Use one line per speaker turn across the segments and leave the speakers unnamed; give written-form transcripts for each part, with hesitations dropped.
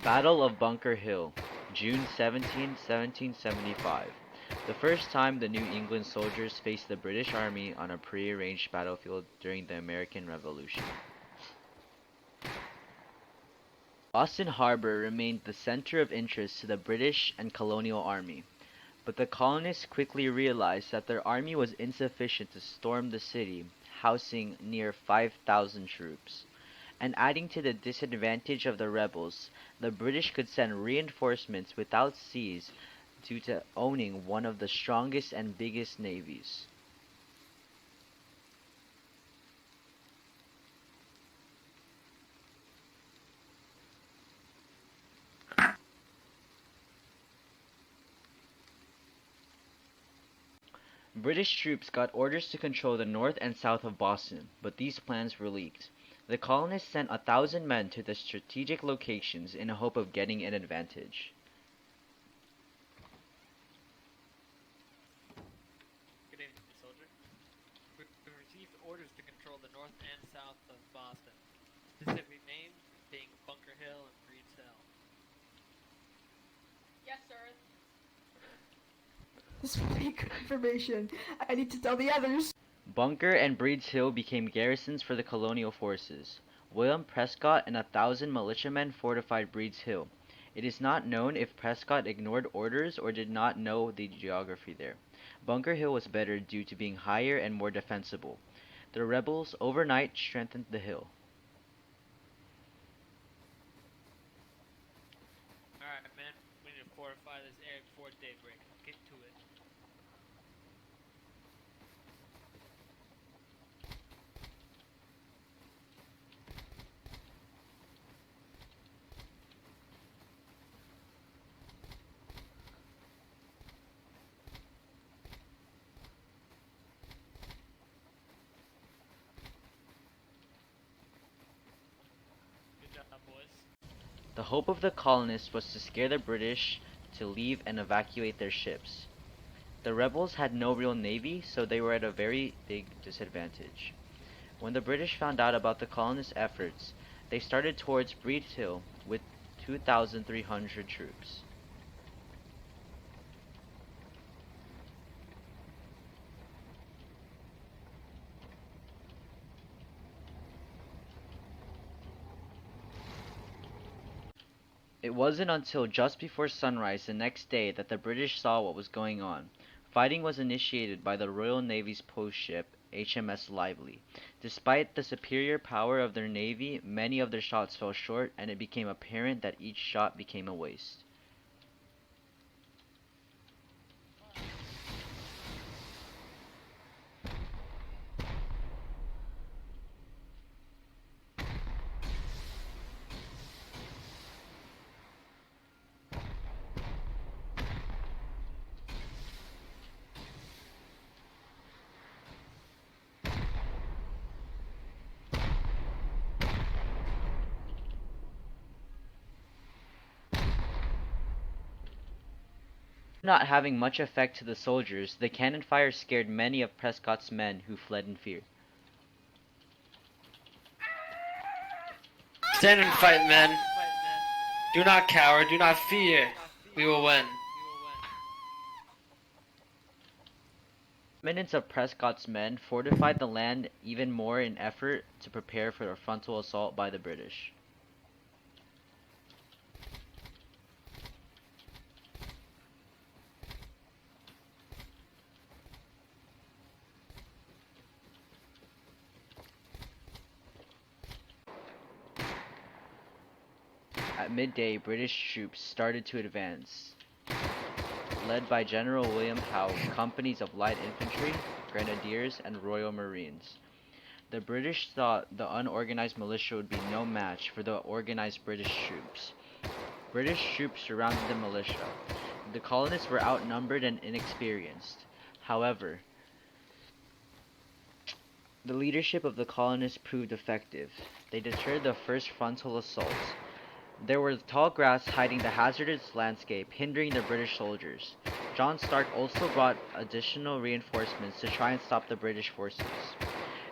Battle of Bunker Hill, June 17, 1775. The first time the New England soldiers faced the British Army on a prearranged battlefield during the American Revolution. Boston Harbor remained the center of interest to the British and colonial army, but the colonists quickly realized that their army was insufficient to storm the city, housing near 5,000 troops. And adding to the disadvantage of the rebels, the British could send reinforcements without seas due to owning one of the strongest and biggest navies. British troops got orders to control the north and south of Boston, but these plans were leaked. The colonists sent 1,000 men to the strategic locations in a hope of getting an advantage.
Good evening, soldier. We received orders to control the north and south of Boston. Specific names being Bunker Hill and Breed's Hill.
Yes, sir.
This is really good information. I need to tell the others.
Bunker and Breed's Hill became garrisons for the colonial forces. William Prescott and 1,000 militiamen fortified Breed's Hill. It is not known if Prescott ignored orders or did not know the geography there. Bunker Hill was better due to being higher and more defensible. The rebels overnight strengthened the hill.
Alright, man. We need to fortify this area before daybreak. Get to it. Good job, boys.
The hope of the colonists was to scare the British to leave and evacuate their ships. The rebels had no real navy, so they were at a very big disadvantage. When the British found out about the colonists' efforts, they started towards Breed's Hill with 2,300 troops. It wasn't until just before sunrise the next day that the British saw what was going on. Fighting was initiated by the Royal Navy's post ship, HMS Lively. Despite the superior power of their navy, many of their shots fell short, and it became apparent that each shot became a waste. Not having much effect to the soldiers, the cannon fire scared many of Prescott's men, who fled in fear.
Stand and fight, men. Do not cower, do not fear. We will win.
Remnants of Prescott's men fortified the land even more in effort to prepare for a frontal assault by the British. At midday, British troops started to advance. Led by General William Howe, companies of light infantry, grenadiers, and Royal Marines. The British thought the unorganized militia would be no match for the organized British troops. British troops surrounded the militia. The colonists were outnumbered and inexperienced. However, the leadership of the colonists proved effective. They deterred the first frontal assault. There was tall grass hiding the hazardous landscape, hindering the British soldiers. John Stark also brought additional reinforcements to try and stop the British forces.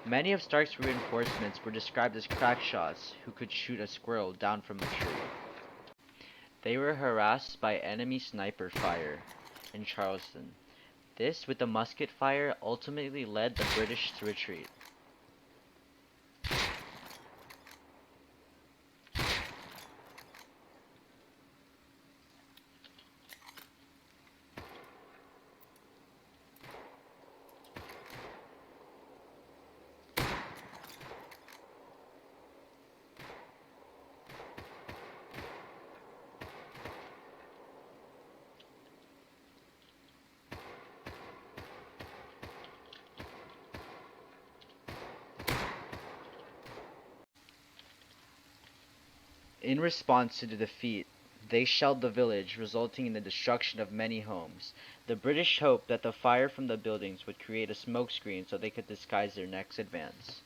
Many of Stark's reinforcements were described as crack shots who could shoot a squirrel down from a tree. They were harassed by enemy sniper fire in Charleston. This, with the musket fire, ultimately led the British to retreat. In response to the defeat, they shelled the village, resulting in the destruction of many homes. The British hoped that the fire from the buildings would create a smokescreen so they could disguise their next advance.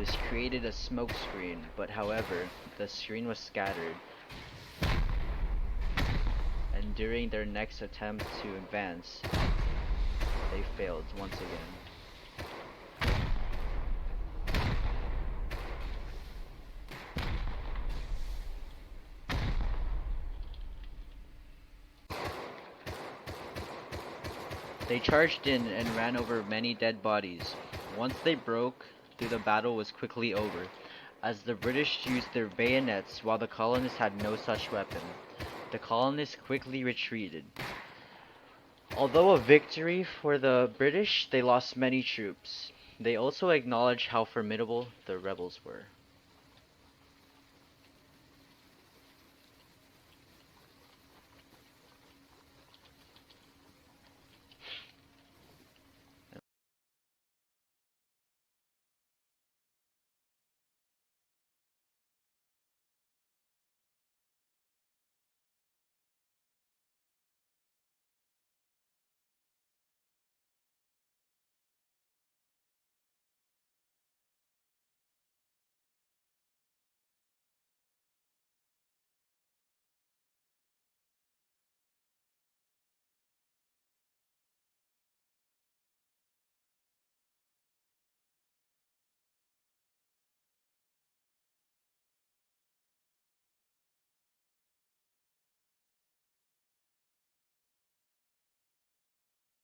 This created a smokescreen, but however, the screen was scattered, and during their next attempt to advance, they failed once again. They charged in and ran over many dead bodies. Once they broke through, the battle was quickly over, as the British used their bayonets while the colonists had no such weapon. The colonists quickly retreated. Although a victory for the British, they lost many troops. They also acknowledged how formidable the rebels were.